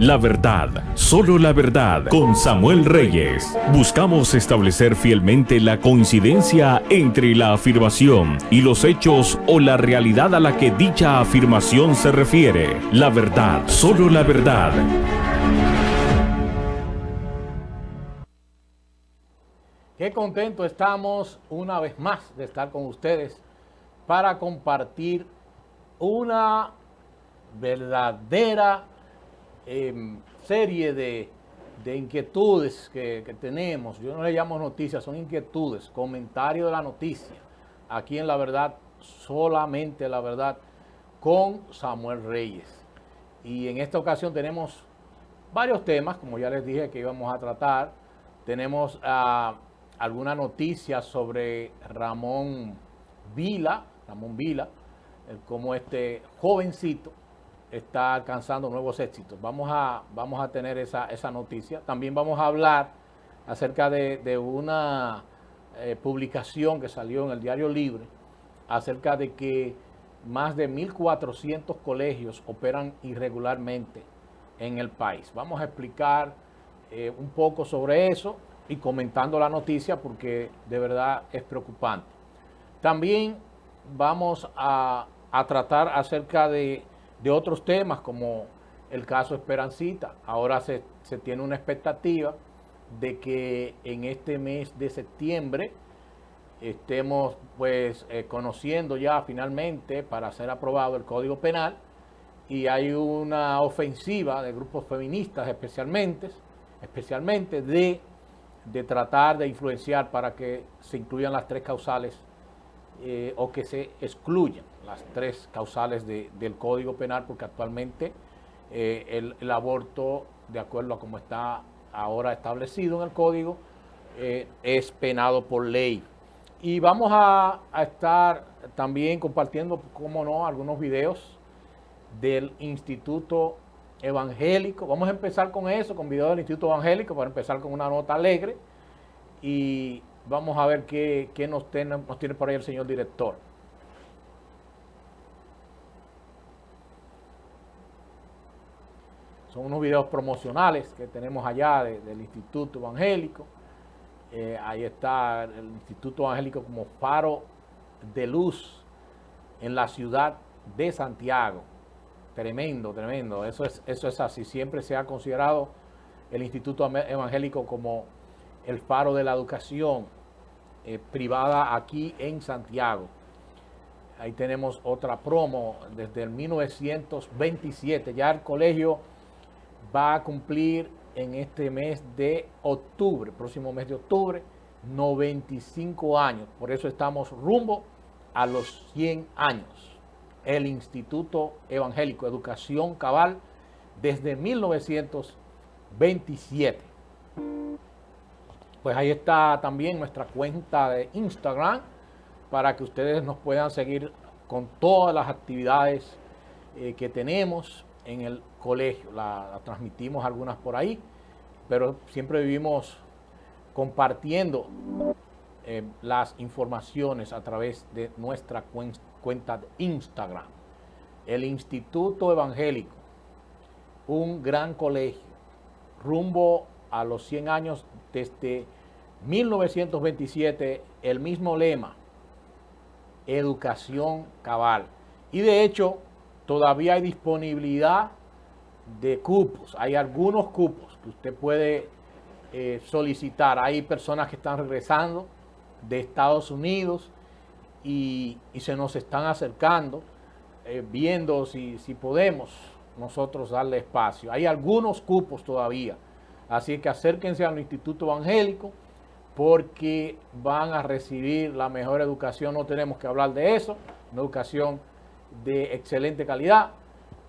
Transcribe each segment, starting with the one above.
La verdad, solo la verdad, con Samuel Reyes. Buscamos establecer fielmente la coincidencia entre la afirmación y los hechos o la realidad a la que dicha afirmación se refiere. La verdad, solo la verdad. Qué contento estamos una vez más de estar con ustedes para compartir una verdadera serie de inquietudes que tenemos. Yo no le llamo noticias, son inquietudes, comentarios de la noticia. Aquí en La Verdad, solamente La Verdad, con Samuel Reyes. Y en esta ocasión tenemos varios temas, como ya les dije que íbamos a tratar. Tenemos alguna noticia sobre Ramón Vila, como este jovencito está alcanzando nuevos éxitos. Vamos a tener esa noticia. También vamos a hablar acerca de una publicación que salió en el Diario Libre acerca de que más de 1.400 colegios operan irregularmente en el país. Vamos a explicar un poco sobre eso y comentando la noticia porque de verdad es preocupante. También vamos a tratar acerca de otros temas como el caso Esperancita. Ahora se tiene una expectativa de que en este mes de septiembre estemos pues conociendo ya finalmente para ser aprobado el Código Penal, y hay una ofensiva de grupos feministas especialmente de tratar de influenciar para que se incluyan las tres causales o que se excluyan las tres causales del Código Penal, porque actualmente el aborto, de acuerdo a cómo está ahora establecido en el Código, es penado por ley. Y vamos a estar también compartiendo, como no, algunos videos del Instituto Evangélico. Vamos a empezar con eso, con videos del Instituto Evangélico, para empezar con una nota alegre. Y vamos a ver qué nos tiene por ahí el señor director. Son unos videos promocionales que tenemos allá del Instituto Evangélico. Ahí está el Instituto Evangélico como faro de luz en la ciudad de Santiago. Tremendo, tremendo. Eso es así. Siempre se ha considerado el Instituto Evangélico como el faro de la educación privada aquí en Santiago. Ahí tenemos otra promo desde el 1927. Ya el colegio va a cumplir en este mes de octubre, próximo mes de octubre, 95 años. Por eso estamos rumbo a los 100 años. El Instituto Evangélico, Educación Cabal, desde 1927. Pues ahí está también nuestra cuenta de Instagram para que ustedes nos puedan seguir con todas las actividades que tenemos en el colegio. La transmitimos algunas por ahí, pero siempre vivimos compartiendo las informaciones a través de nuestra cuenta de Instagram. El Instituto Evangélico, un gran colegio, rumbo a los 100 años desde 1927, el mismo lema, educación cabal. Y de hecho, todavía hay disponibilidad de cupos. Hay algunos cupos que usted puede solicitar. Hay personas que están regresando de Estados Unidos y se nos están acercando, viendo si podemos nosotros darle espacio. Hay algunos cupos todavía. Así que acérquense al Instituto Evangélico porque van a recibir la mejor educación. No tenemos que hablar de eso. Una educación de excelente calidad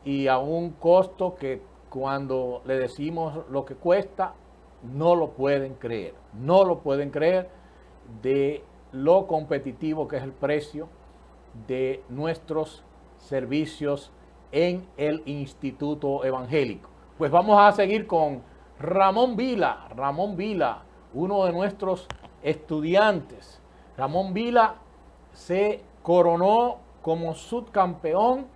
y a un costo que cuando le decimos lo que cuesta, no lo pueden creer. No lo pueden creer de lo competitivo que es el precio de nuestros servicios en el Instituto Evangélico. Pues vamos a seguir con Ramón Vila, uno de nuestros estudiantes. Ramón Vila se coronó como subcampeón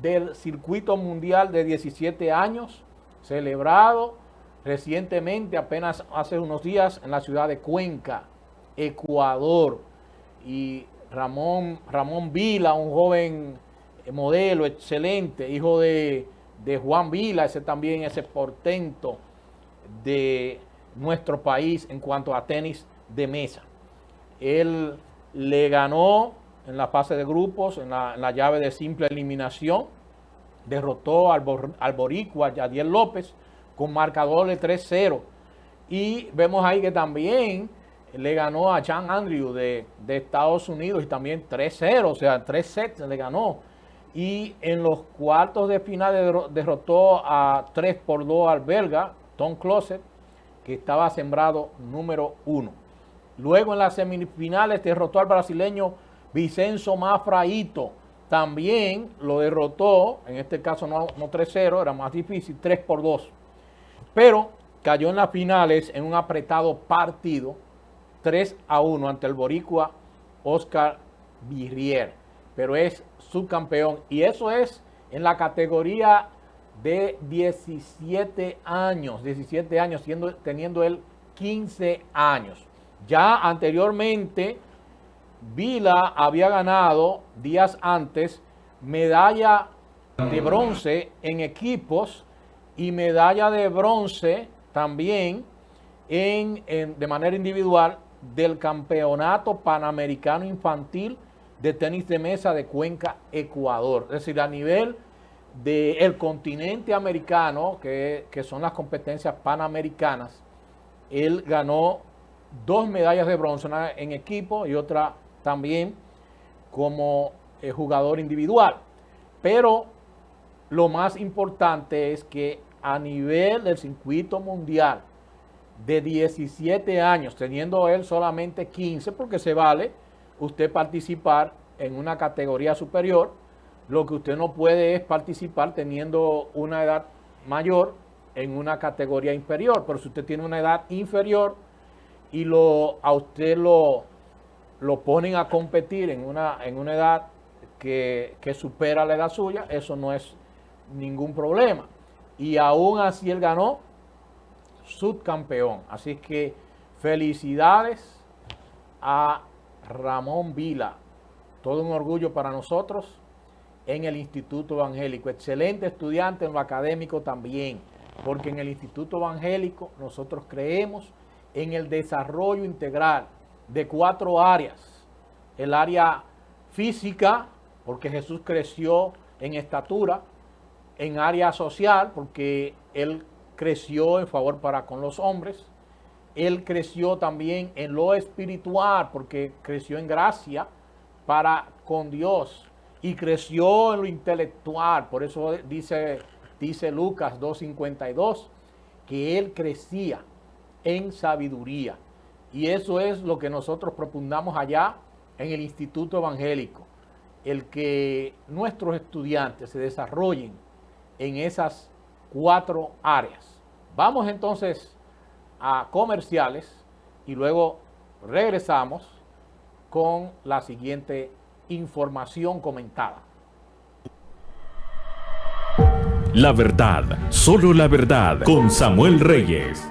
del circuito mundial de 17 años celebrado recientemente, apenas hace unos días, en la ciudad de Cuenca, Ecuador. Y Ramón Vila, un joven modelo excelente, hijo de Juan Vila, ese portento de nuestro país en cuanto a tenis de mesa. Él le ganó en la fase de grupos, en la llave de simple eliminación, derrotó al boricua Yadiel López con marcador de 3-0. Y vemos ahí que también le ganó a Jan Andrew de Estados Unidos y también 3-0, o sea, 3 sets le ganó. Y en los cuartos de final derrotó a 3-2 al belga Tom Closet, que estaba sembrado número 1. Luego en las semifinales derrotó al brasileño Vicenzo Mafraito. También lo derrotó, en este caso no 3-0, era más difícil, 3-2. Pero cayó en las finales en un apretado partido, 3-1 ante el boricua Oscar Virrier. Pero es subcampeón. Y eso es en la categoría de 17 años, teniendo él 15 años. Ya anteriormente, Vila había ganado días antes medalla de bronce en equipos y medalla de bronce también de manera individual del Campeonato Panamericano Infantil de Tenis de Mesa de Cuenca, Ecuador. Es decir, a nivel del continente americano, que son las competencias panamericanas, él ganó 2 medallas de bronce, una en equipo y otra también como jugador individual. Pero lo más importante es que a nivel del circuito mundial de 17 años, teniendo él solamente 15, porque se vale usted participar en una categoría superior, lo que usted no puede es participar teniendo una edad mayor en una categoría inferior. Pero si usted tiene una edad inferior y a usted lo ponen a competir en una edad que supera la edad suya, eso no es ningún problema. Y aún así él ganó subcampeón. Así que felicidades a Ramón Vila. Todo un orgullo para nosotros en el Instituto Evangélico. Excelente estudiante en lo académico también, porque en el Instituto Evangélico nosotros creemos en el desarrollo integral de 4 áreas. El área física, porque Jesús creció en estatura; en área social, porque Él creció en favor para con los hombres; Él creció también en lo espiritual, porque creció en gracia para con Dios; y creció en lo intelectual. Por eso dice Lucas 2:52, que Él crecía en sabiduría. Y eso es lo que nosotros propugnamos allá en el Instituto Evangélico, el que nuestros estudiantes se desarrollen en esas 4 áreas. Vamos entonces a comerciales y luego regresamos con la siguiente información comentada. La verdad, solo la verdad, con Samuel Reyes.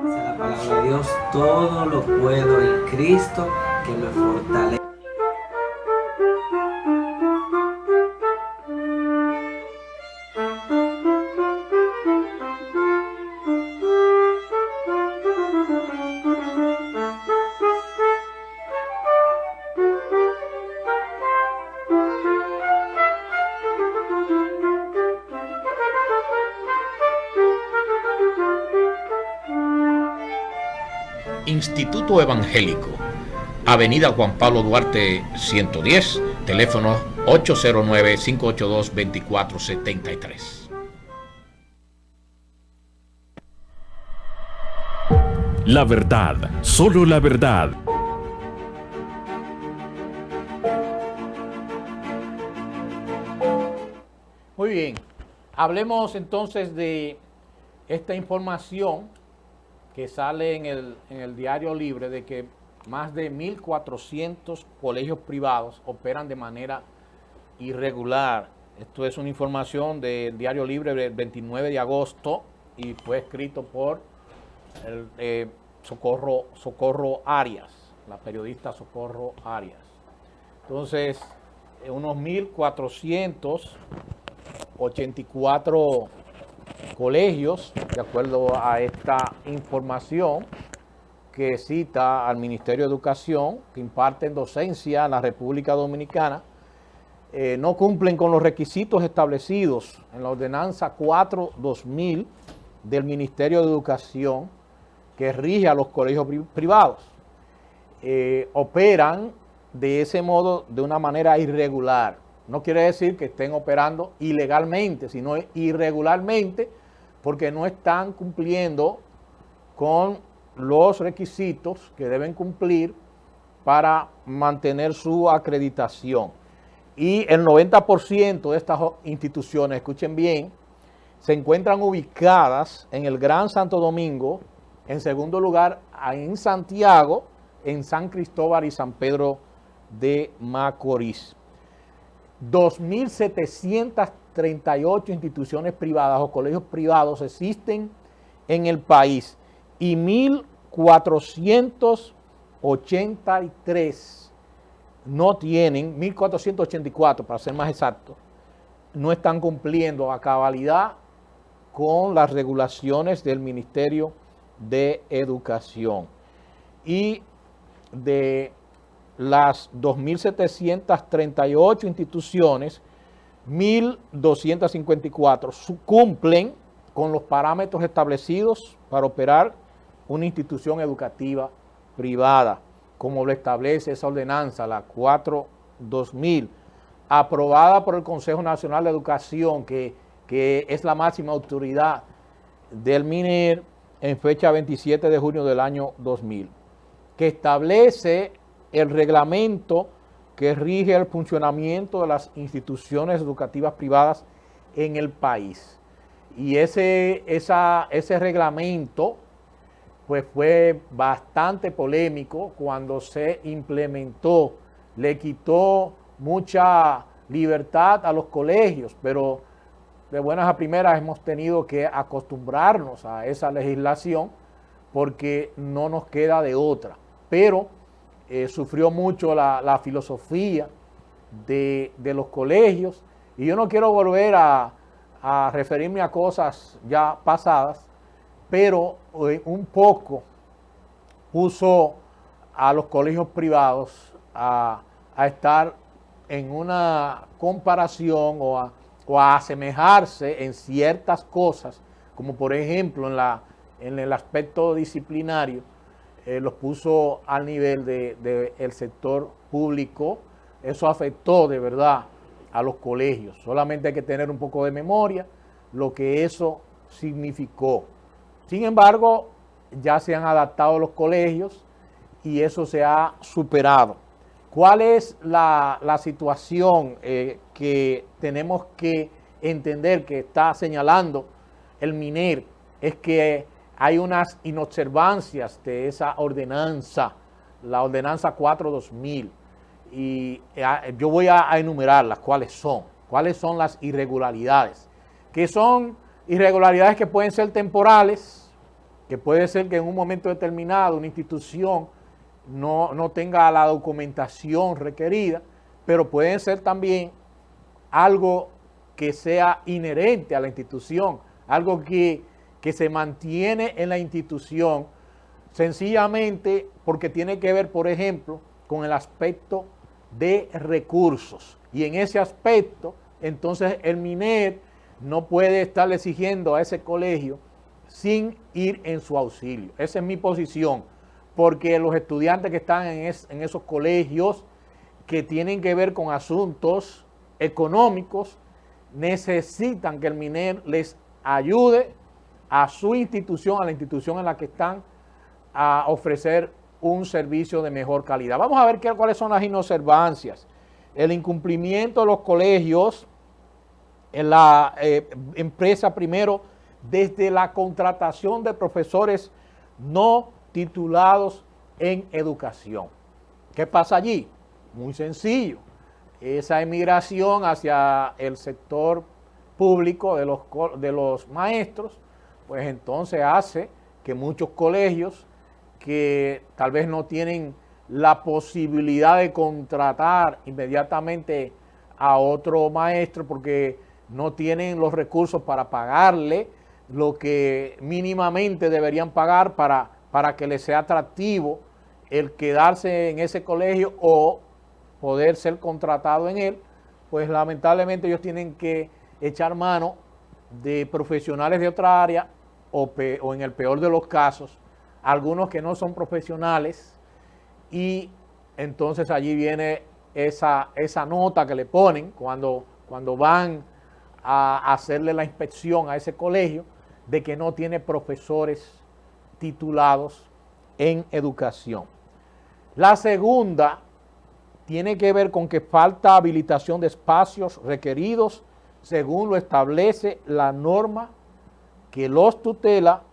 Dice la palabra de Dios: todo lo puedo en Cristo que me fortalece. Instituto Evangélico, Avenida Juan Pablo Duarte 110, teléfono 809-582-2473. La verdad, solo la verdad. Muy bien, hablemos entonces de esta información que sale en el Diario Libre de que más de 1.400 colegios privados operan de manera irregular. Esto es una información del Diario Libre del 29 de agosto y fue escrito por Socorro Arias, la periodista Socorro Arias. Entonces, unos 1.484 colegios, de acuerdo a esta información que cita al Ministerio de Educación, que imparten docencia en la República Dominicana, no cumplen con los requisitos establecidos en la Ordenanza 4/2000 del Ministerio de Educación, que rige a los colegios privados. Operan de ese modo de una manera irregular. No quiere decir que estén operando ilegalmente, sino irregularmente, porque no están cumpliendo con los requisitos que deben cumplir para mantener su acreditación. Y el 90% de estas instituciones, escuchen bien, se encuentran ubicadas en el Gran Santo Domingo, en segundo lugar en Santiago, en San Cristóbal y San Pedro de Macorís. 2.738 instituciones privadas o colegios privados existen en el país y 1.483 no tienen, 1.484 para ser más exacto, no están cumpliendo a cabalidad con las regulaciones del Ministerio de Educación. Y de las 2.738 instituciones, 1.254 cumplen con los parámetros establecidos para operar una institución educativa privada, como lo establece esa ordenanza, la 4/2000, aprobada por el Consejo Nacional de Educación, que es la máxima autoridad del MINER, en fecha 27 de junio del año 2000, que establece el reglamento que rige el funcionamiento de las instituciones educativas privadas en el país. Y ese reglamento pues fue bastante polémico cuando se implementó, le quitó mucha libertad a los colegios, pero de buenas a primeras hemos tenido que acostumbrarnos a esa legislación porque no nos queda de otra. Pero sufrió mucho la filosofía de los colegios y yo no quiero volver a referirme a cosas ya pasadas, pero un poco puso a los colegios privados a estar en una comparación o a asemejarse en ciertas cosas, como por ejemplo en el aspecto disciplinario, los puso al nivel del sector público. Eso afectó de verdad a los colegios. Solamente hay que tener un poco de memoria lo que eso significó. Sin embargo, ya se han adaptado los colegios y eso se ha superado. ¿Cuál es la situación que tenemos que entender que está señalando el MINER? Es que hay unas inobservancias de esa ordenanza, la ordenanza 4/2000, y yo voy a enumerarlas, cuáles son las irregularidades, que son irregularidades que pueden ser temporales, que puede ser que en un momento determinado una institución no tenga la documentación requerida, pero pueden ser también algo que sea inherente a la institución, algo que se mantiene en la institución sencillamente porque tiene que ver, por ejemplo, con el aspecto de recursos. Y en ese aspecto, entonces el MINER no puede estar exigiendo a ese colegio sin ir en su auxilio. Esa es mi posición, porque los estudiantes que están en esos colegios que tienen que ver con asuntos económicos necesitan que el MINER les ayude a su institución, a la institución en la que están, a ofrecer un servicio de mejor calidad. Vamos a ver cuáles son las inobservancias. El incumplimiento de los colegios en la empresa primero desde la contratación de profesores no titulados en educación. ¿Qué pasa allí? Muy sencillo. Esa emigración hacia el sector público de los maestros, pues entonces hace que muchos colegios que tal vez no tienen la posibilidad de contratar inmediatamente a otro maestro porque no tienen los recursos para pagarle lo que mínimamente deberían pagar para que les sea atractivo el quedarse en ese colegio o poder ser contratado en él, pues lamentablemente ellos tienen que echar mano de profesionales de otra área o en el peor de los casos, algunos que no son profesionales, y entonces allí viene esa nota que le ponen cuando van a hacerle la inspección a ese colegio de que no tiene profesores titulados en educación. La segunda tiene que ver con que falta habilitación de espacios requeridos según lo establece la norma que los tutela,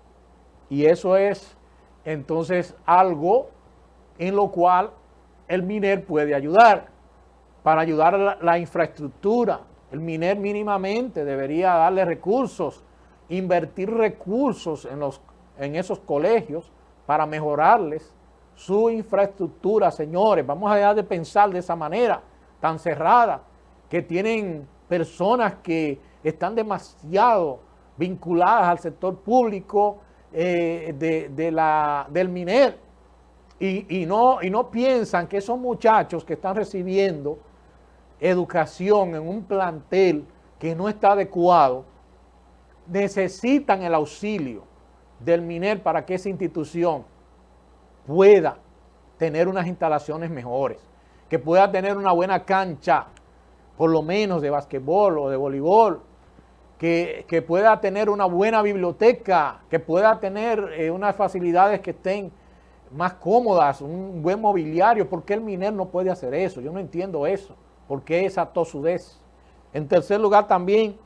y eso es entonces algo en lo cual el MINER puede ayudar, para ayudar a la infraestructura. El MINER mínimamente debería darle recursos, invertir recursos en esos colegios para mejorarles su infraestructura, señores. Vamos a dejar de pensar de esa manera tan cerrada, que tienen personas que están demasiado vinculadas al sector público del MINER y no piensan que esos muchachos que están recibiendo educación en un plantel que no está adecuado necesitan el auxilio del MINER para que esa institución pueda tener unas instalaciones mejores, que pueda tener una buena cancha, por lo menos de basquetbol o de voleibol, que pueda tener una buena biblioteca, que pueda tener unas facilidades que estén más cómodas, un buen mobiliario. ¿Por qué el MINER no puede hacer eso? Yo no entiendo eso. ¿Por qué esa tosudez? En tercer lugar, también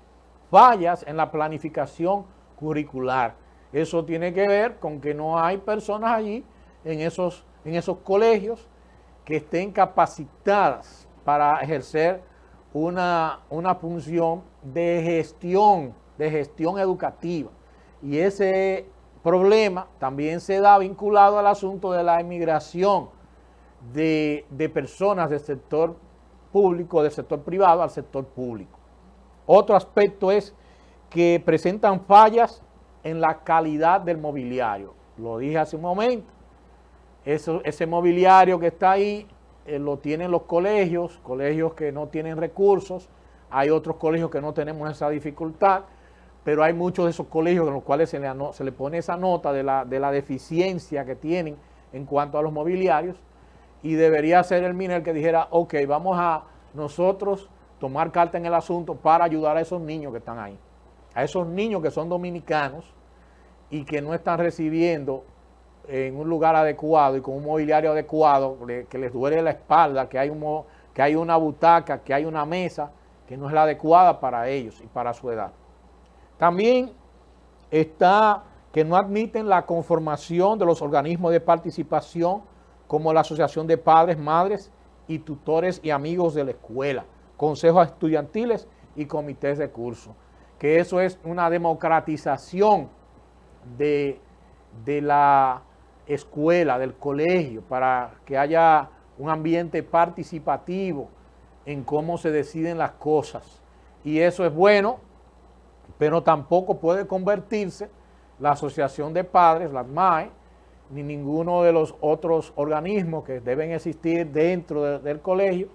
fallas en la planificación curricular. Eso tiene que ver con que no hay personas allí en esos colegios que estén capacitadas para ejercer una función de gestión educativa. Y ese problema también se da vinculado al asunto de la emigración de personas del sector público, del sector privado al sector público. Otro aspecto es que presentan fallas en la calidad del mobiliario. Lo dije hace un momento. Ese mobiliario que está ahí lo tienen los colegios que no tienen recursos. Hay otros colegios que no tenemos esa dificultad, pero hay muchos de esos colegios en los cuales se le pone esa nota de la deficiencia que tienen en cuanto a los mobiliarios, y debería ser el MINER el que dijera, ok, vamos a nosotros tomar carta en el asunto para ayudar a esos niños que están ahí, a esos niños que son dominicanos y que no están recibiendo en un lugar adecuado y con un mobiliario adecuado, que les duele la espalda, que hay una butaca, que hay una mesa que no es la adecuada para ellos y para su edad. También está que no admiten la conformación de los organismos de participación como la Asociación de Padres, Madres y Tutores y Amigos de la Escuela, consejos estudiantiles y comités de curso, que eso es una democratización de la escuela, del colegio, para que haya un ambiente participativo en cómo se deciden las cosas. Y eso es bueno, pero tampoco puede convertirse la Asociación de Padres, la ASMAE, ni ninguno de los otros organismos que deben existir dentro del colegio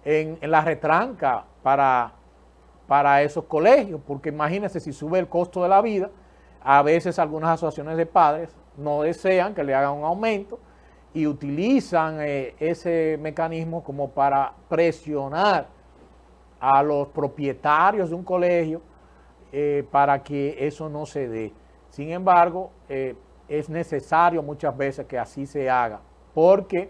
en la retranca para esos colegios, porque imagínense, si sube el costo de la vida, a veces algunas asociaciones de padres no desean que le hagan un aumento y utilizan ese mecanismo como para presionar a los propietarios de un colegio para que eso no se dé. Sin embargo, es necesario muchas veces que así se haga, porque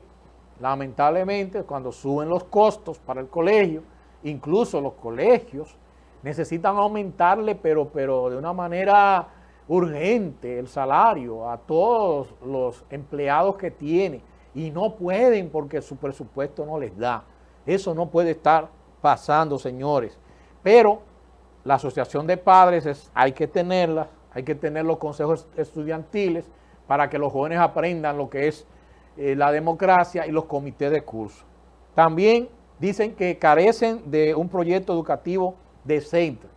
lamentablemente cuando suben los costos para el colegio, incluso los colegios necesitan aumentarle, pero de una manera urgente el salario a todos los empleados que tiene y no pueden porque su presupuesto no les da. Eso no puede estar pasando, señores. Pero la asociación de padres hay que tenerla, hay que tener los consejos estudiantiles para que los jóvenes aprendan lo que es la democracia y los comités de curso. También dicen que carecen de un proyecto educativo de centro,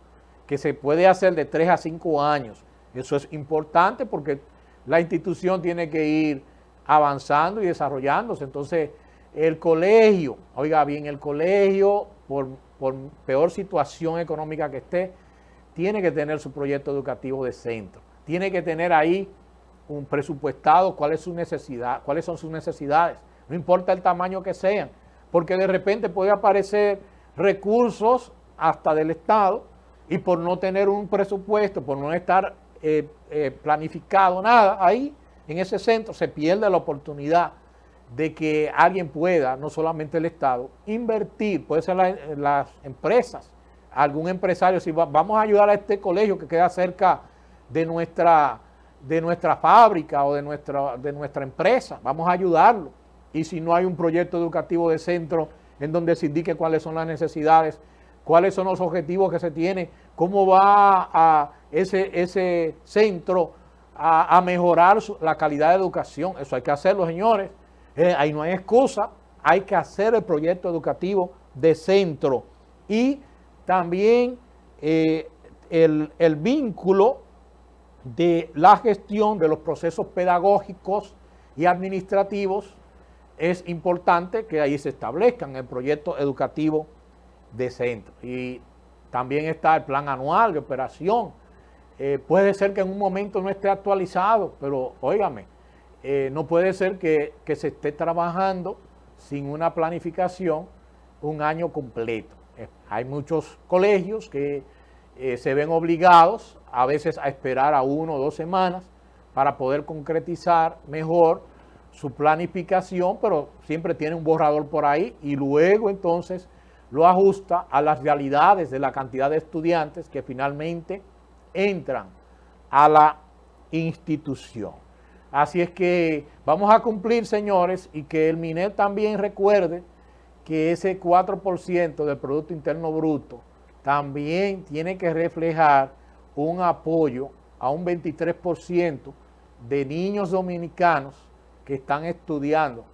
que se puede hacer de 3 a 5 años. Eso es importante porque la institución tiene que ir avanzando y desarrollándose. Entonces, el colegio, oiga bien, el colegio, por peor situación económica que esté, tiene que tener su proyecto educativo de centro. Tiene que tener ahí un presupuestado cuáles son sus necesidades. No importa el tamaño que sean, porque de repente puede aparecer recursos hasta del Estado y por no tener un presupuesto, por no estar planificado nada ahí en ese centro, se pierde la oportunidad de que alguien pueda, no solamente el Estado, invertir, puede ser las empresas, algún empresario, si vamos a ayudar a este colegio que queda cerca de nuestra fábrica o de nuestra empresa, vamos a ayudarlo. Y si no hay un proyecto educativo de centro en donde se indique cuáles son las necesidades, cuáles son los objetivos que se tienen, cómo va a ese centro a mejorar la calidad de educación. Eso hay que hacerlo, señores. Ahí no hay excusa, hay que hacer el proyecto educativo de centro. Y también el vínculo de la gestión de los procesos pedagógicos y administrativos es importante que ahí se establezcan el proyecto educativo de centro. Y también está el plan anual de operación. Puede ser que en un momento no esté actualizado, pero óigame, no puede ser que se esté trabajando sin una planificación un año completo. Hay muchos colegios que se ven obligados a veces a esperar a 1 o 2 semanas para poder concretizar mejor su planificación, pero siempre tiene un borrador por ahí y luego entonces lo ajusta a las realidades de la cantidad de estudiantes que finalmente entran a la institución. Así es que vamos a cumplir, señores, y que el MINED también recuerde que ese 4% del Producto Interno Bruto también tiene que reflejar un apoyo a un 23% de niños dominicanos que están estudiando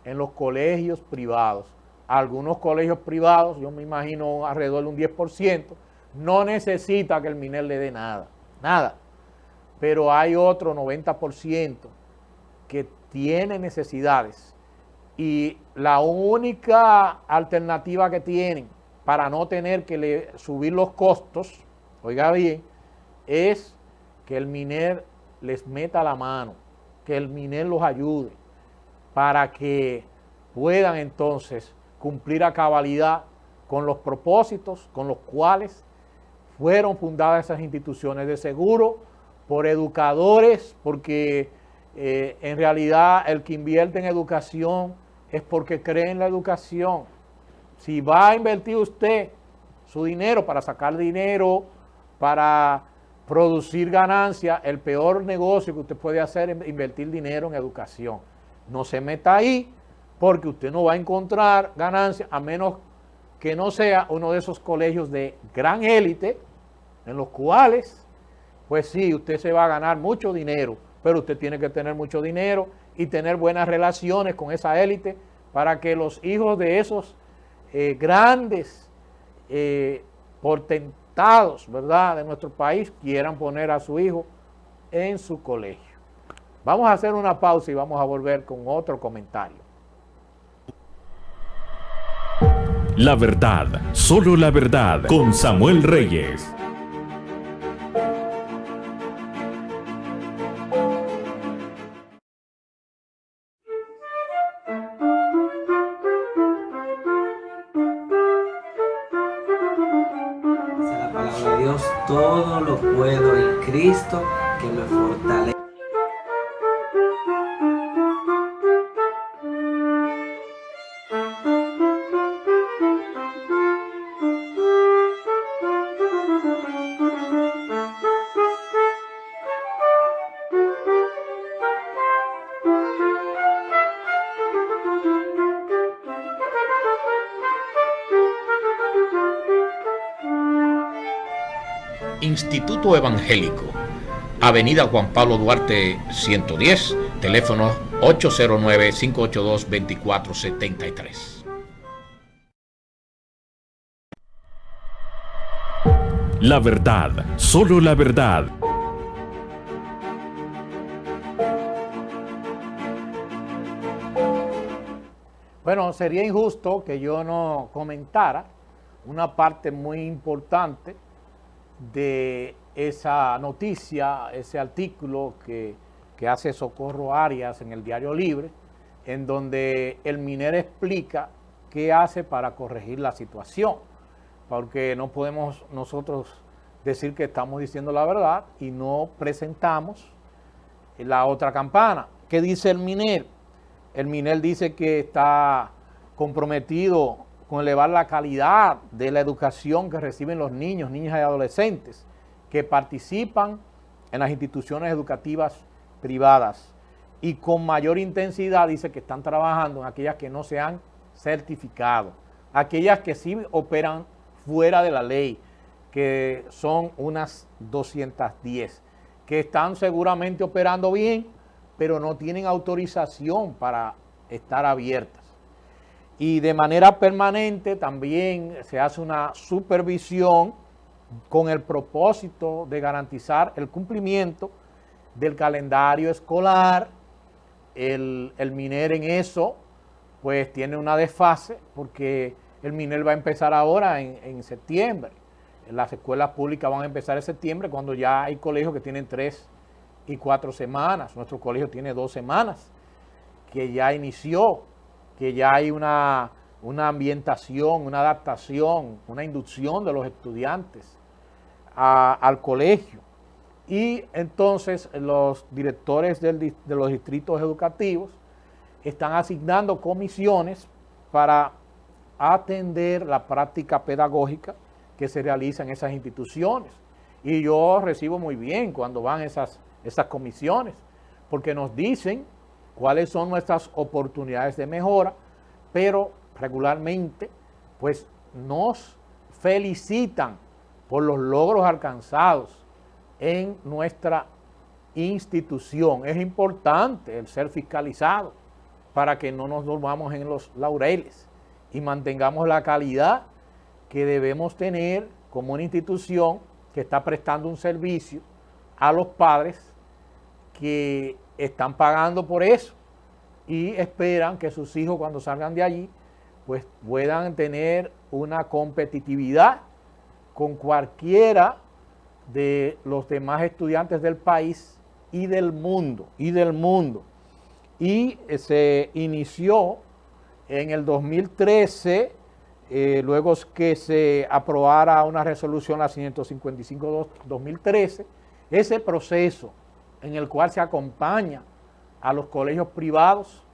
en los colegios privados. Algunos colegios privados, yo me imagino alrededor de un 10%, no necesita que el MINED le dé nada, nada. Pero hay otro 90% que tiene necesidades y la única alternativa que tienen para no tener que subir los costos, oiga bien, es que el MINED les meta la mano, que el MINED los ayude para que puedan entonces cumplir a cabalidad con los propósitos con los cuales fueron fundadas esas instituciones, de seguro por educadores, porque en realidad el que invierte en educación es porque cree en la educación. Si va a invertir usted su dinero para sacar dinero, para producir ganancias, el peor negocio que usted puede hacer es invertir dinero en educación. No se meta ahí porque usted no va a encontrar ganancias a menos que no sea uno de esos colegios de gran élite en los cuales, pues sí, usted se va a ganar mucho dinero, pero usted tiene que tener mucho dinero y tener buenas relaciones con esa élite para que los hijos de esos grandes potentados, ¿verdad?, de nuestro país quieran poner a su hijo en su colegio. Vamos a hacer una pausa y vamos a volver con otro comentario. La verdad, solo la verdad, con Samuel Reyes. Dice la palabra de Dios, todo lo puedo en Cristo que me fortalece. Instituto Evangélico, Avenida Juan Pablo Duarte 110, teléfono 809-582-2473. La verdad, solo la verdad. Bueno, sería injusto que yo no comentara una parte muy importante de esa noticia, ese artículo que hace Socorro Arias en el Diario Libre, en donde el MINER explica qué hace para corregir la situación, porque no podemos nosotros decir que estamos diciendo la verdad y no presentamos la otra campana. ¿Qué dice el MINER? El MINER dice que está comprometido con elevar la calidad de la educación que reciben los niños, niñas y adolescentes que participan en las instituciones educativas privadas, y con mayor intensidad dice que están trabajando en aquellas que no se han certificado, aquellas que sí operan fuera de la ley, que son unas 210, que están seguramente operando bien, pero no tienen autorización para estar abiertas. Y de manera permanente también se hace una supervisión con el propósito de garantizar el cumplimiento del calendario escolar. El MINER en eso pues tiene una desfase, porque el MINER va a empezar ahora en septiembre. Las escuelas públicas van a empezar en septiembre, cuando ya hay colegios que tienen 3 y 4 semanas. Nuestro colegio tiene 2 semanas, que ya inició, que ya hay una ambientación, una adaptación, una inducción de los estudiantes al colegio. Y entonces los directores de los distritos educativos están asignando comisiones para atender la práctica pedagógica que se realiza en esas instituciones. Y yo recibo muy bien cuando van esas comisiones, porque nos dicen cuáles son nuestras oportunidades de mejora, pero regularmente pues nos felicitan por los logros alcanzados en nuestra institución. Es importante el ser fiscalizado para que no nos durmamos en los laureles y mantengamos la calidad que debemos tener como una institución que está prestando un servicio a los padres que están pagando por eso y esperan que sus hijos, cuando salgan de allí, pues puedan tener una competitividad con cualquiera de los demás estudiantes del país y del mundo. Y se inició en el 2013, luego que se aprobara una resolución, la 555-2013, ese proceso en el cual se acompaña a los colegios privados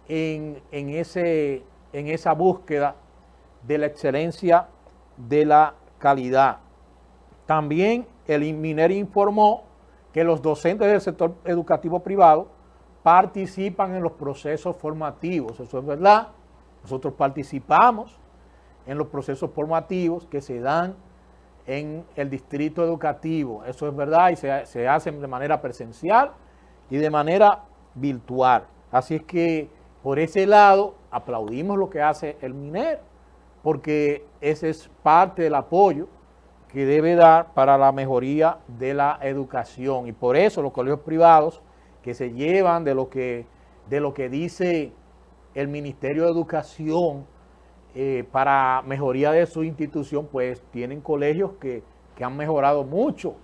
en esa búsqueda de la excelencia, de la calidad. También el MINER informó que los docentes del sector educativo privado participan en los procesos formativos. Eso es verdad. Nosotros participamos en los procesos formativos que se dan en el distrito educativo. Eso es verdad, y se hacen de manera presencial y de manera virtual. Así es que por ese lado aplaudimos lo que hace el MINER, porque ese es parte del apoyo que debe dar para la mejoría de la educación. Y por eso los colegios privados que se llevan de lo que dice el Ministerio de Educación para mejoría de su institución, pues tienen colegios que han mejorado mucho.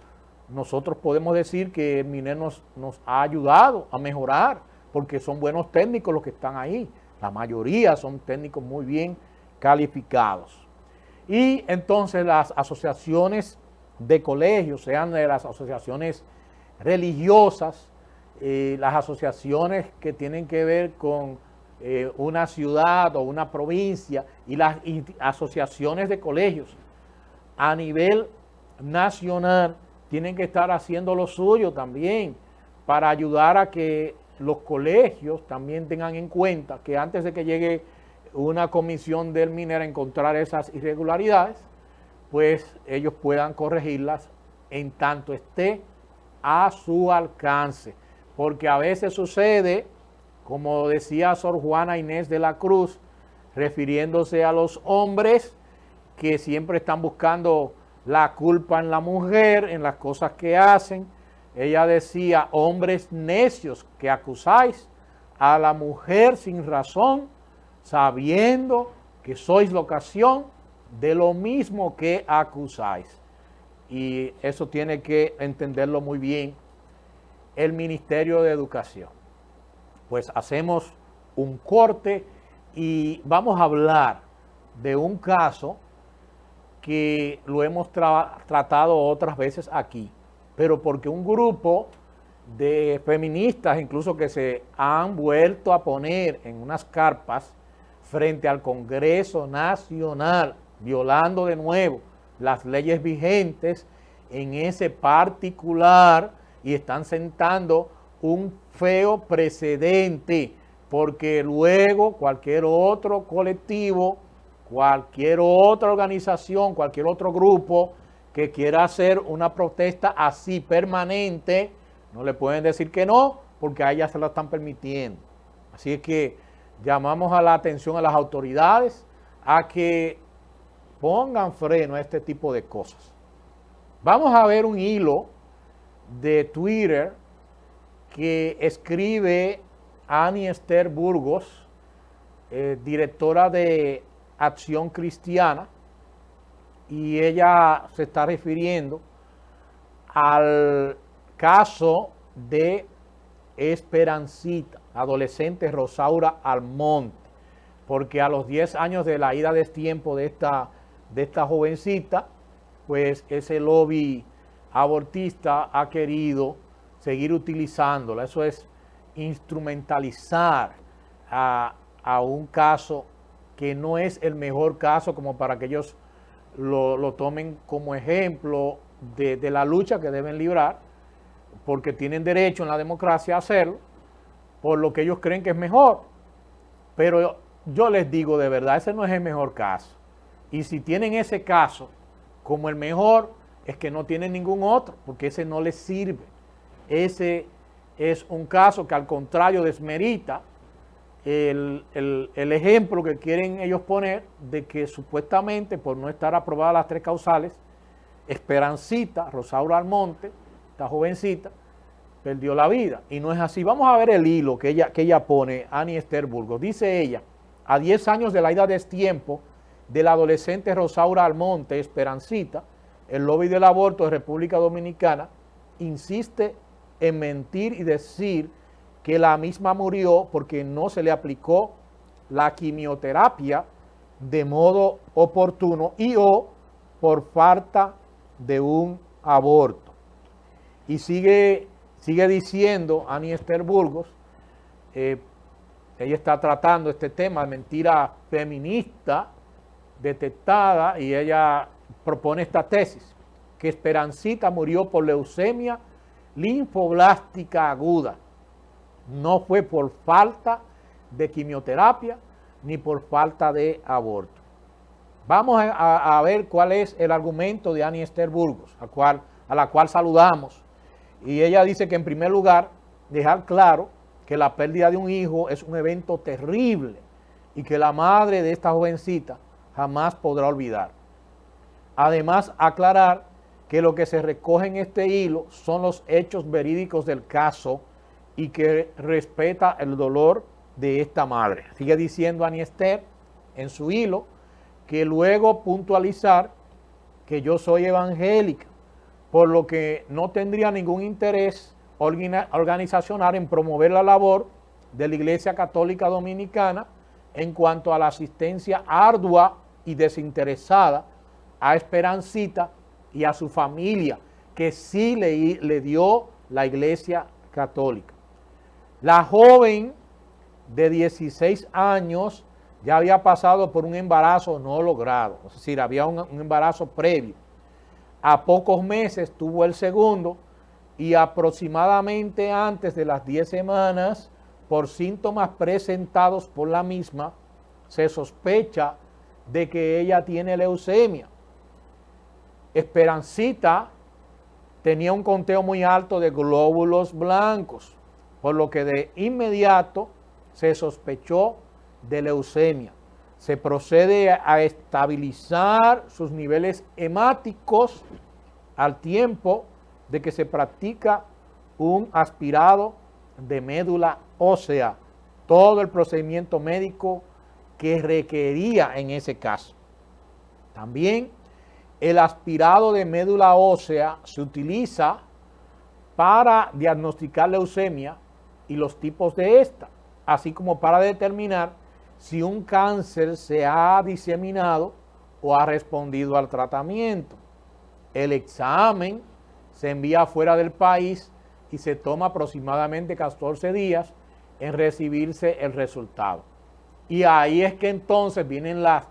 Nosotros podemos decir que el MINER nos ha ayudado a mejorar, porque son buenos técnicos los que están ahí. La mayoría son técnicos muy bien calificados. Y entonces las asociaciones de colegios, sean de las asociaciones religiosas, las asociaciones que tienen que ver con una ciudad o una provincia, y las asociaciones de colegios a nivel nacional, tienen que estar haciendo lo suyo también para ayudar a que los colegios también tengan en cuenta que antes de que llegue una comisión del MINER a encontrar esas irregularidades, pues ellos puedan corregirlas en tanto esté a su alcance. Porque a veces sucede, como decía Sor Juana Inés de la Cruz, refiriéndose a los hombres que siempre están buscando la culpa en la mujer, en las cosas que hacen. Ella decía, hombres necios que acusáis a la mujer sin razón, sabiendo que sois la ocasión de lo mismo que acusáis. Y eso tiene que entenderlo muy bien el Ministerio de Educación. Pues hacemos un corte y vamos a hablar de un caso que lo hemos tratado otras veces aquí, pero porque un grupo de feministas, incluso que se han vuelto a poner en unas carpas frente al Congreso Nacional, violando de nuevo las leyes vigentes en ese particular, y están sentando un feo precedente, porque luego cualquier otro colectivo, cualquier otra organización, cualquier otro grupo que quiera hacer una protesta así permanente, no le pueden decir que no, porque a ellas se lo están permitiendo. Así es que llamamos a la atención a las autoridades a que pongan freno a este tipo de cosas. Vamos a ver un hilo de Twitter que escribe Annie Esther Burgos, directora de Acción Cristiana, y ella se está refiriendo al caso de Esperancita, adolescente Rosaura Almonte, porque a los 10 años de la ida a destiempo de esta jovencita, pues ese lobby abortista ha querido seguir utilizándola. Eso es instrumentalizar a un caso que no es el mejor caso como para que ellos lo tomen como ejemplo de la lucha que deben librar, porque tienen derecho en la democracia a hacerlo, por lo que ellos creen que es mejor. Pero yo les digo de verdad, ese no es el mejor caso. Y si tienen ese caso como el mejor, es que no tienen ningún otro, porque ese no les sirve. Ese es un caso que al contrario desmerita el ejemplo que quieren ellos poner de que supuestamente por no estar aprobadas las 3 causales, Esperancita, Rosaura Almonte, esta jovencita, perdió la vida. Y no es así. Vamos a ver el hilo que ella pone, Annie Esther Burgos. Dice ella, a 10 años de la ida a destiempo de la adolescente Rosaura Almonte, Esperancita, el lobby del aborto de República Dominicana insiste en mentir y decir que la misma murió porque no se le aplicó la quimioterapia de modo oportuno y o por falta de un aborto. Y sigue diciendo Annie Esther Burgos, ella está tratando este tema de mentira feminista detectada, y ella propone esta tesis, que Esperancita murió por leucemia linfoblástica aguda. No fue por falta de quimioterapia ni por falta de aborto. Vamos a ver cuál es el argumento de Annie Esther Burgos, a la cual saludamos. Y ella dice que en primer lugar, dejar claro que la pérdida de un hijo es un evento terrible y que la madre de esta jovencita jamás podrá olvidar. Además, aclarar que lo que se recoge en este hilo son los hechos verídicos del caso y que respeta el dolor de esta madre. Sigue diciendo Annie Esther en su hilo que luego puntualizar que yo soy evangélica, por lo que no tendría ningún interés organizacional en promover la labor de la Iglesia Católica Dominicana en cuanto a la asistencia ardua y desinteresada a Esperancita y a su familia, que sí le dio la Iglesia Católica. La joven de 16 años ya había pasado por un embarazo no logrado, es decir, había un embarazo previo. A pocos meses tuvo el segundo y aproximadamente antes de las 10 semanas, por síntomas presentados por la misma, se sospecha de que ella tiene leucemia. Esperancita tenía un conteo muy alto de glóbulos blancos, por lo que de inmediato se sospechó de leucemia. Se procede a estabilizar sus niveles hemáticos al tiempo de que se practica un aspirado de médula ósea, todo el procedimiento médico que requería en ese caso. También el aspirado de médula ósea se utiliza para diagnosticar leucemia y los tipos de esta, así como para determinar si un cáncer se ha diseminado o ha respondido al tratamiento. El examen se envía fuera del país y se toma aproximadamente 14 días en recibirse el resultado. Y ahí es que entonces vienen las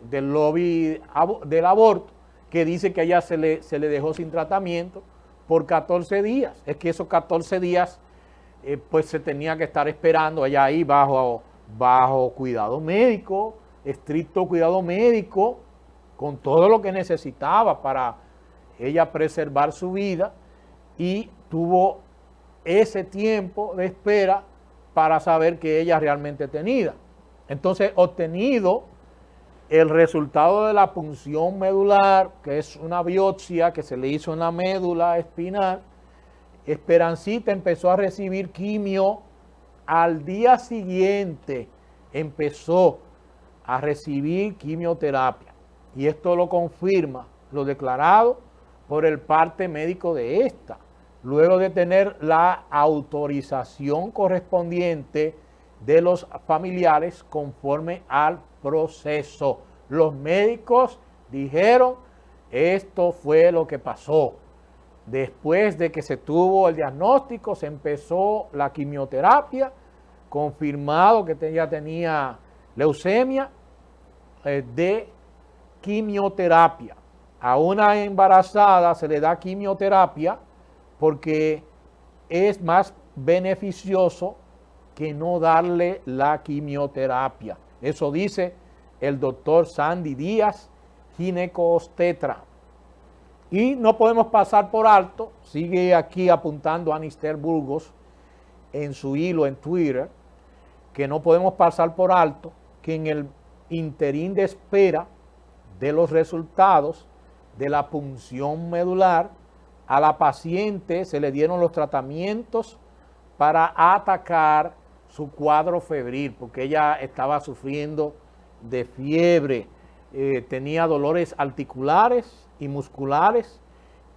del lobby del aborto, que dice que a ella se le dejó sin tratamiento por 14 días. Es que esos 14 días pues se tenía que estar esperando allá ahí bajo cuidado médico, estricto cuidado médico, con todo lo que necesitaba para ella preservar su vida, y tuvo ese tiempo de espera para saber que ella realmente tenía. Entonces, obtenido el resultado de la punción medular, que es una biopsia que se le hizo en la médula espinal, Esperancita empezó a recibir quimio. Al día siguiente empezó a recibir quimioterapia. Y esto lo confirma lo declarado por el parte médico de esta, luego de tener la autorización correspondiente de los familiares conforme al proceso. Los médicos dijeron, esto fue lo que pasó. Después de que se tuvo el diagnóstico, se empezó la quimioterapia, confirmado que ella tenía leucemia, de quimioterapia. A una embarazada se le da quimioterapia porque es más beneficioso que no darle la quimioterapia. Eso dice el doctor Sandy Díaz, ginecobstetra. Y no podemos pasar por alto, sigue aquí apuntando Anister Burgos en su hilo en Twitter, que no podemos pasar por alto que en el interín de espera de los resultados de la punción medular, a la paciente se le dieron los tratamientos para atacar su cuadro febril, porque ella estaba sufriendo de fiebre, tenía dolores articulares y musculares,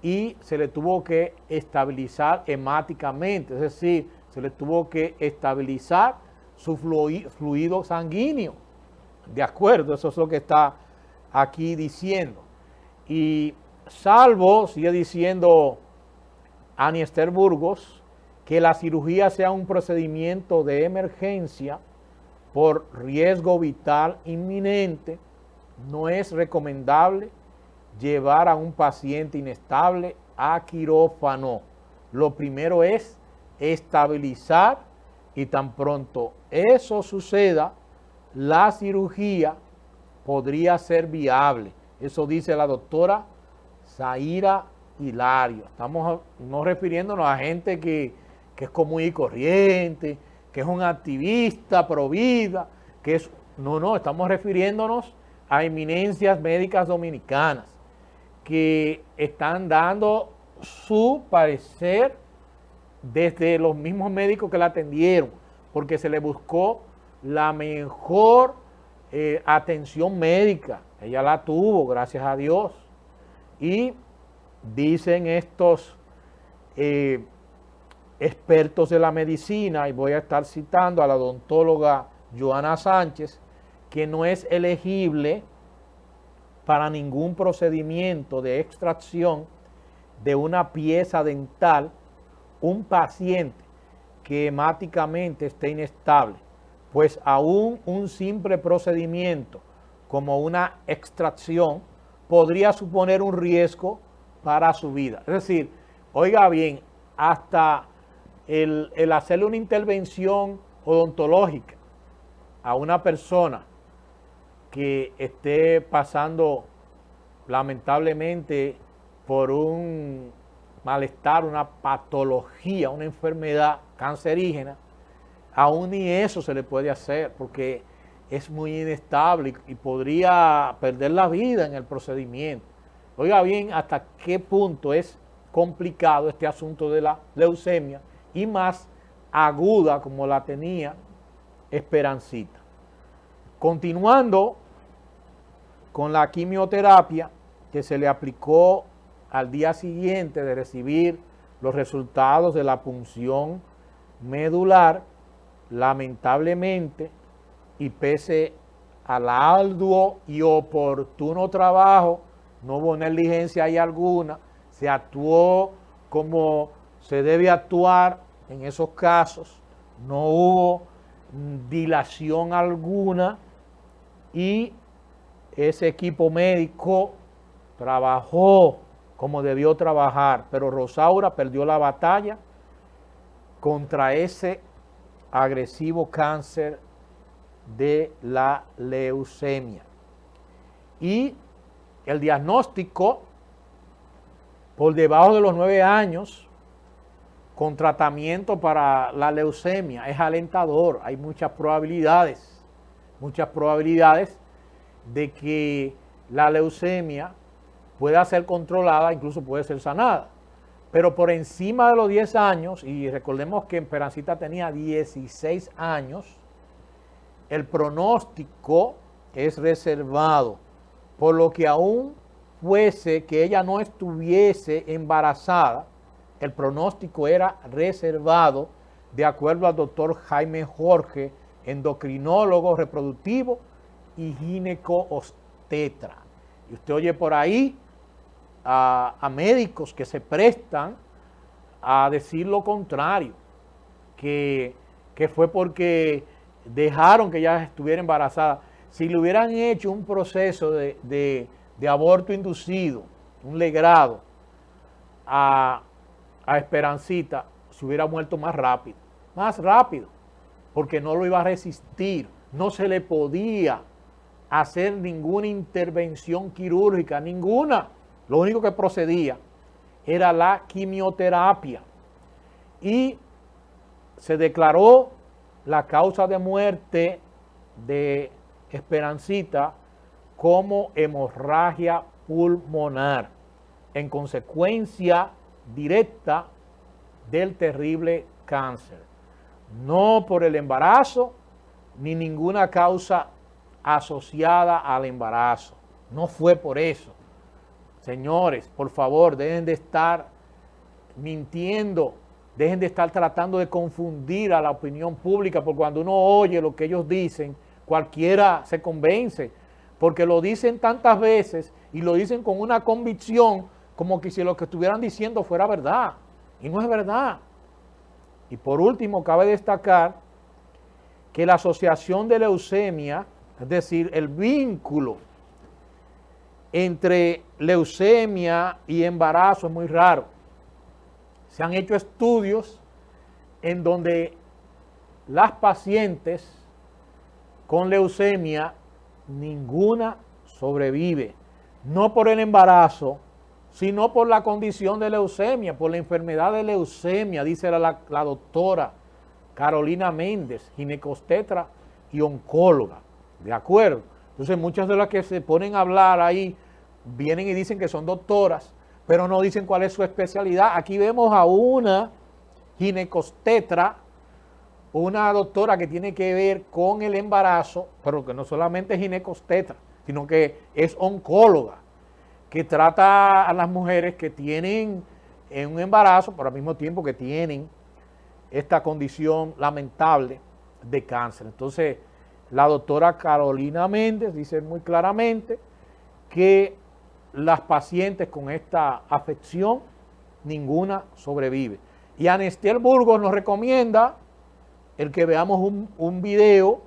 y se le tuvo que estabilizar hemáticamente, es decir, se le tuvo que estabilizar su fluido sanguíneo. De acuerdo, eso es lo que está aquí diciendo. Y salvo, sigue diciendo Aniester Burgos, que la cirugía sea un procedimiento de emergencia por riesgo vital inminente, no es recomendable llevar a un paciente inestable a quirófano. Lo primero es estabilizar, y tan pronto eso suceda, la cirugía podría ser viable. Eso dice la doctora Zaira Hilario. Estamos no refiriéndonos a gente que es común y corriente, que es un activista pro vida, que es... No, estamos refiriéndonos a eminencias médicas dominicanas que están dando su parecer desde los mismos médicos que la atendieron, porque se le buscó la mejor atención médica. Ella la tuvo, gracias a Dios. Y dicen estos expertos de la medicina, y voy a estar citando a la odontóloga Joana Sánchez, que no es elegible para ningún procedimiento de extracción de una pieza dental un paciente que hemáticamente esté inestable, pues aún un simple procedimiento como una extracción podría suponer un riesgo para su vida. Es decir, oiga bien, hasta el hacerle una intervención odontológica a una persona que esté pasando lamentablemente por un malestar, una patología, una enfermedad cancerígena, aún ni eso se le puede hacer porque es muy inestable y podría perder la vida en el procedimiento. Oiga bien, hasta qué punto es complicado este asunto de la leucemia y más aguda como la tenía Esperancita. Continuando con la quimioterapia que se le aplicó al día siguiente de recibir los resultados de la punción medular, lamentablemente, y pese al arduo y oportuno trabajo, no hubo negligencia ahí alguna, se actuó como se debe actuar en esos casos, no hubo dilación alguna y ese equipo médico trabajó como debió trabajar, pero Rosaura perdió la batalla contra ese agresivo cáncer de la leucemia. Y el diagnóstico por debajo de los 9 años con tratamiento para la leucemia es alentador. Hay muchas probabilidades de que la leucemia pueda ser controlada, incluso puede ser sanada. Pero por encima de los 10 años, y recordemos que Esperancita tenía 16 años, el pronóstico es reservado, por lo que aún fuese que ella no estuviese embarazada, el pronóstico era reservado de acuerdo al doctor Jaime Jorge, endocrinólogo reproductivo y gineco-obstetra. Y usted oye por ahí a médicos que se prestan a decir lo contrario, que fue porque dejaron que ella estuviera embarazada. Si le hubieran hecho un proceso de aborto inducido, un legrado a Esperancita, se hubiera muerto más rápido, porque no lo iba a resistir, no se le podía hacer ninguna intervención quirúrgica, ninguna. Lo único que procedía era la quimioterapia y se declaró la causa de muerte de Esperancita como hemorragia pulmonar en consecuencia directa del terrible cáncer. No por el embarazo ni ninguna causa asociada al embarazo. No fue por eso. Señores, por favor, dejen de estar mintiendo, dejen de estar tratando de confundir a la opinión pública, porque cuando uno oye lo que ellos dicen, cualquiera se convence, porque lo dicen tantas veces y lo dicen con una convicción como que si lo que estuvieran diciendo fuera verdad, y no es verdad. Y por último, cabe destacar que la asociación de leucemia, es decir, el vínculo entre leucemia y embarazo es muy raro. Se han hecho estudios en donde las pacientes con leucemia, ninguna sobrevive, no por el embarazo, sino por la condición de leucemia, por la enfermedad de leucemia, dice la doctora Carolina Méndez, ginecobstetra y oncóloga, ¿de acuerdo? Entonces muchas de las que se ponen a hablar ahí, vienen y dicen que son doctoras, pero no dicen cuál es su especialidad. Aquí vemos a una ginecobstetra, una doctora que tiene que ver con el embarazo, pero que no solamente es ginecobstetra, sino que es oncóloga, que trata a las mujeres que tienen un embarazo, pero al mismo tiempo que tienen esta condición lamentable de cáncer. Entonces, la doctora Carolina Méndez dice muy claramente que las pacientes con esta afección, ninguna sobrevive. Y Anestiel Burgos nos recomienda el que veamos un video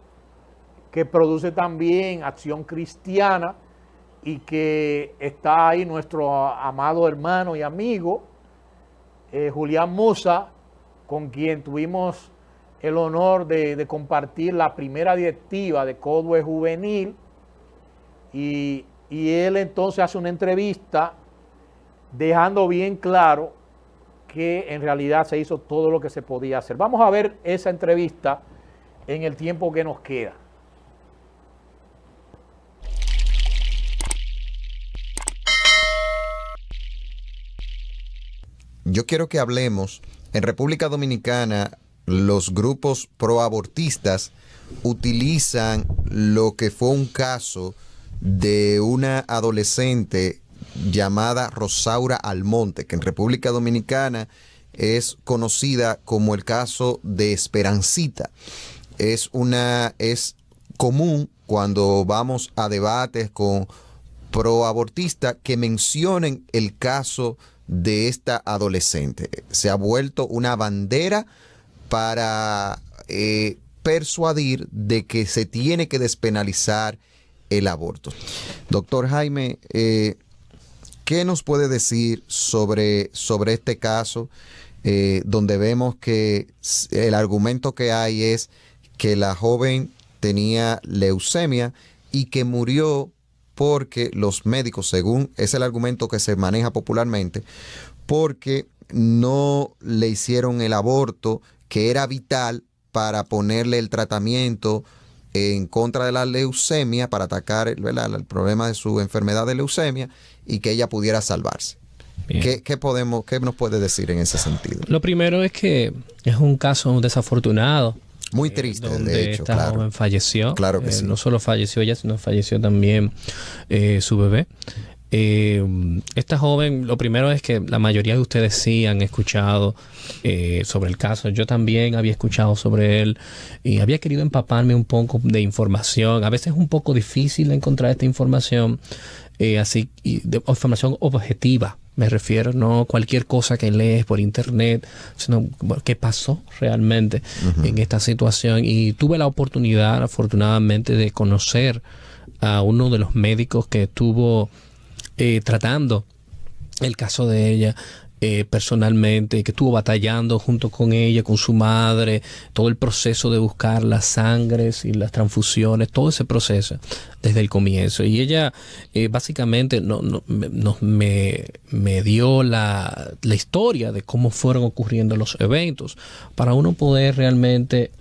que produce también Acción Cristiana y que está ahí nuestro amado hermano y amigo Julián Musa, con quien tuvimos el honor de compartir la primera directiva de CODUE Juvenil, y él entonces hace una entrevista dejando bien claro que en realidad se hizo todo lo que se podía hacer. Vamos a ver esa entrevista en el tiempo que nos queda. Yo quiero que hablemos, en República Dominicana, los grupos proabortistas utilizan lo que fue un caso de una adolescente llamada Rosaura Almonte, que en República Dominicana es conocida como el caso de Esperancita. Es común cuando vamos a debates con proabortistas que mencionen el caso de esta adolescente. Se ha vuelto una bandera para persuadir de que se tiene que despenalizar el aborto. Doctor Jaime, ¿qué nos puede decir sobre este caso, donde vemos que el argumento que hay es que la joven tenía leucemia y que murió porque los médicos, según es el argumento que se maneja popularmente, porque no le hicieron el aborto que era vital para ponerle el tratamiento en contra de la leucemia, para atacar, ¿verdad?, el problema de su enfermedad de leucemia, y que ella pudiera salvarse. ¿Qué nos puede decir en ese sentido? Lo primero es que es un caso desafortunado. Muy triste, donde de hecho, esta joven falleció. Claro que sí. No solo falleció ella, sino falleció también su bebé. Esta joven, lo primero es que la mayoría de ustedes sí han escuchado sobre el caso. Yo también había escuchado sobre él y había querido empaparme un poco de información. A veces es un poco difícil encontrar esta información, información objetiva. Me refiero, no cualquier cosa que lees por internet, sino qué pasó realmente en esta situación. Y tuve la oportunidad, afortunadamente, de conocer a uno de los médicos que estuvo tratando el caso de ella personalmente, que estuvo batallando junto con ella, con su madre, todo el proceso de buscar las sangres y las transfusiones, todo ese proceso desde el comienzo. Y ella básicamente me dio la historia de cómo fueron ocurriendo los eventos para uno poder realmente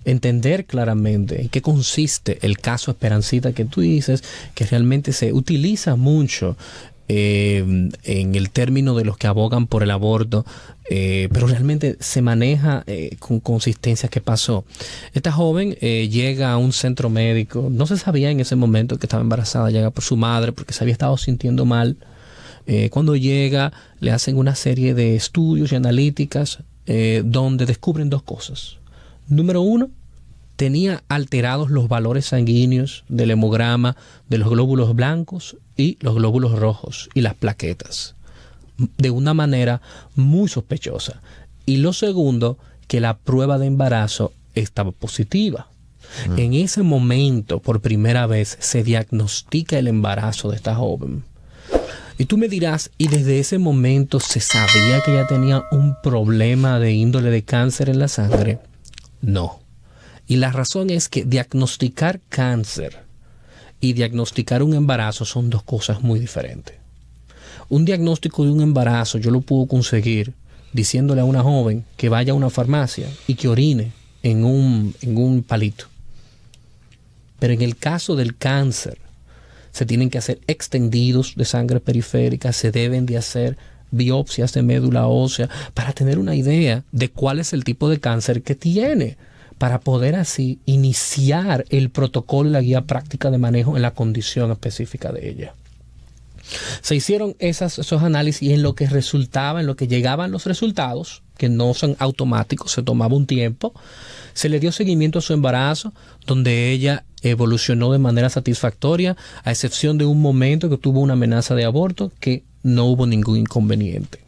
entender claramente en qué consiste el caso Esperancita, que tú dices que realmente se utiliza mucho en el término de los que abogan por el aborto, pero realmente se maneja con consistencia. ¿Qué pasó? Esta joven llega a un centro médico. No se sabía en ese momento que estaba embarazada. Llega por su madre porque se había estado sintiendo mal. Cuando llega, le hacen una serie de estudios y analíticas donde descubren dos cosas. Número uno, tenía alterados los valores sanguíneos del hemograma de los glóbulos blancos y los glóbulos rojos y las plaquetas, de una manera muy sospechosa. Y lo segundo, que la prueba de embarazo estaba positiva. En ese momento, por primera vez, se diagnostica el embarazo de esta joven. Y tú me dirás, ¿y desde ese momento se sabía que ella tenía un problema de índole de cáncer en la sangre? No. Y la razón es que diagnosticar cáncer y diagnosticar un embarazo son dos cosas muy diferentes. Un diagnóstico de un embarazo yo lo puedo conseguir diciéndole a una joven que vaya a una farmacia y que orine en un palito. Pero en el caso del cáncer, se tienen que hacer extendidos de sangre periférica, se deben de hacer biopsias de médula ósea para tener una idea de cuál es el tipo de cáncer que tiene, para poder así iniciar el protocolo y la guía práctica de manejo en la condición específica de ella. Se hicieron esos análisis y en lo que resultaba, en lo que llegaban los resultados, que no son automáticos, se tomaba un tiempo, se le dio seguimiento a su embarazo, donde ella evolucionó de manera satisfactoria, a excepción de un momento que tuvo una amenaza de aborto, que no hubo ningún inconveniente.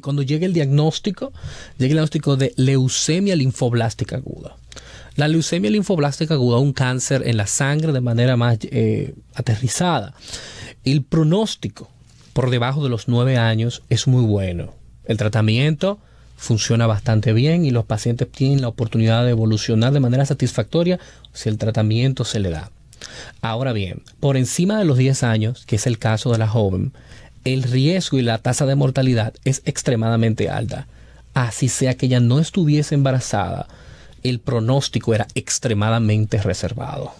Cuando llega el diagnóstico de leucemia linfoblástica aguda. La leucemia linfoblástica aguda es un cáncer en la sangre de manera más aterrizada. El pronóstico por debajo de los 9 años es muy bueno. El tratamiento funciona bastante bien y los pacientes tienen la oportunidad de evolucionar de manera satisfactoria si el tratamiento se le da. Ahora bien, por encima de los 10 años, que es el caso de la joven, el riesgo y la tasa de mortalidad es extremadamente alta. Así sea que ella no estuviese embarazada, el pronóstico era extremadamente reservado.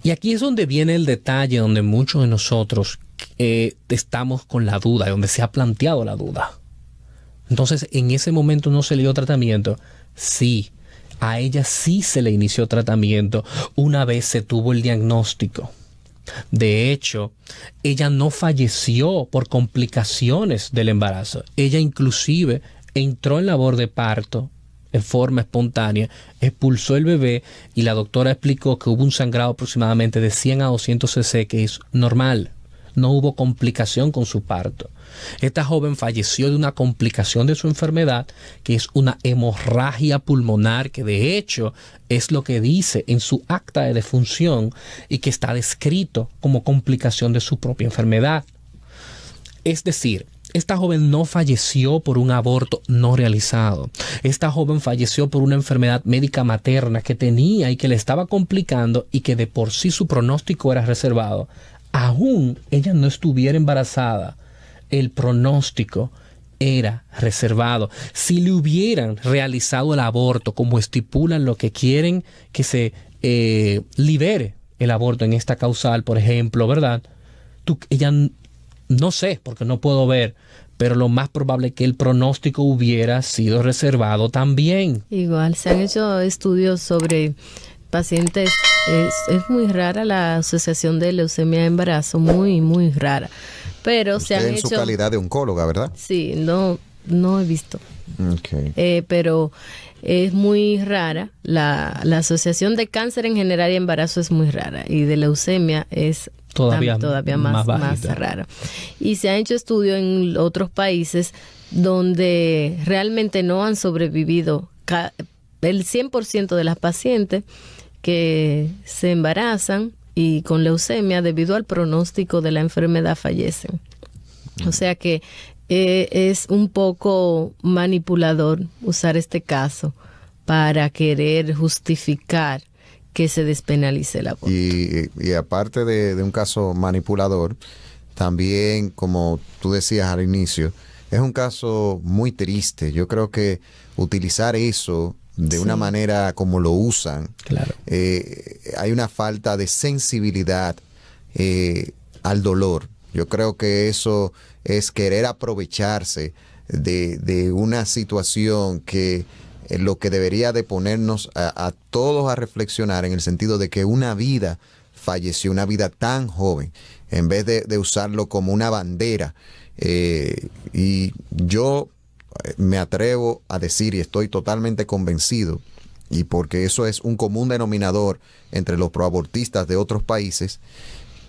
Y aquí es donde viene el detalle, donde muchos de nosotros estamos con la duda, donde se ha planteado la duda. Entonces, en ese momento no se le dio tratamiento. Sí, a ella sí se le inició tratamiento una vez se tuvo el diagnóstico. De hecho, ella no falleció por complicaciones del embarazo. Ella inclusive entró en labor de parto en forma espontánea, expulsó el bebé y la doctora explicó que hubo un sangrado aproximadamente de 100 a 200 cc, que es normal. No hubo complicación con su parto. Esta joven falleció de una complicación de su enfermedad, que es una hemorragia pulmonar, que de hecho es lo que dice en su acta de defunción y que está descrito como complicación de su propia enfermedad. Es decir, esta joven no falleció por un aborto no realizado. Esta joven falleció por una enfermedad médica materna que tenía y que le estaba complicando y que de por sí su pronóstico era reservado. Aún ella no estuviera embarazada, el pronóstico era reservado. Si le hubieran realizado el aborto como estipulan lo que quieren que se libere el aborto en esta causal, por ejemplo, ¿verdad? Ella, no sé, porque no puedo ver, pero lo más probable es que el pronóstico hubiera sido reservado también. Igual, se han hecho estudios sobre pacientes, es muy rara la asociación de leucemia de embarazo, muy, muy rara. Pero usted se han en hecho... su calidad de oncóloga, ¿verdad? Sí, no he visto. Okay. Pero es muy rara. La asociación de cáncer en general y embarazo es muy rara. Y de leucemia es todavía más rara. Y se han hecho estudios en otros países donde realmente no han sobrevivido el 100% de las pacientes que se embarazan y con leucemia debido al pronóstico de la enfermedad fallecen. O sea que es un poco manipulador usar este caso para querer justificar que se despenalice el aborto. Y aparte de un caso manipulador, también, como tú decías al inicio, es un caso muy triste. Yo creo que utilizar eso de una manera como lo usan, claro. Hay una falta de sensibilidad al dolor. Yo creo que eso es querer aprovecharse de una situación que lo que debería de ponernos a todos a reflexionar, en el sentido de que una vida falleció, una vida tan joven, en vez de usarlo como una bandera. Y yo me atrevo a decir, y estoy totalmente convencido, y porque eso es un común denominador entre los proabortistas de otros países,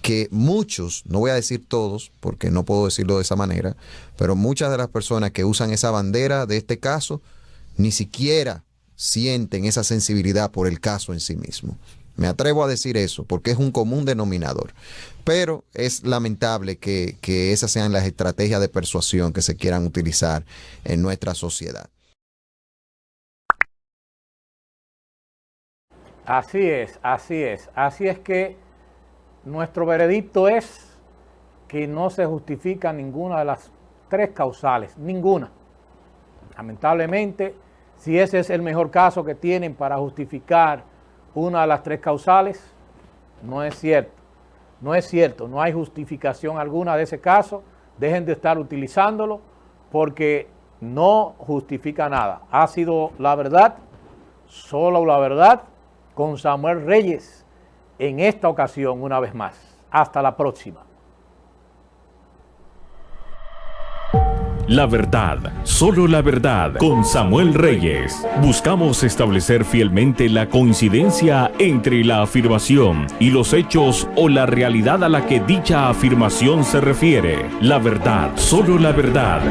que muchos, no voy a decir todos, porque no puedo decirlo de esa manera, pero muchas de las personas que usan esa bandera de este caso, ni siquiera sienten esa sensibilidad por el caso en sí mismo. Me atrevo a decir eso, porque es un común denominador. Pero es lamentable que esas sean las estrategias de persuasión que se quieran utilizar en nuestra sociedad. Así es, así es. Así es que nuestro veredicto es que no se justifica ninguna de las tres causales, ninguna. Lamentablemente, si ese es el mejor caso que tienen para justificar una de las tres causales, no es cierto. No es cierto, no hay justificación alguna de ese caso. Dejen de estar utilizándolo porque no justifica nada. Ha sido la verdad, solo la verdad, con Samuel Reyes en esta ocasión una vez más. Hasta la próxima. La verdad, solo la verdad, con Samuel Reyes. Buscamos establecer fielmente la coincidencia entre la afirmación y los hechos o la realidad a la que dicha afirmación se refiere. La verdad, solo la verdad.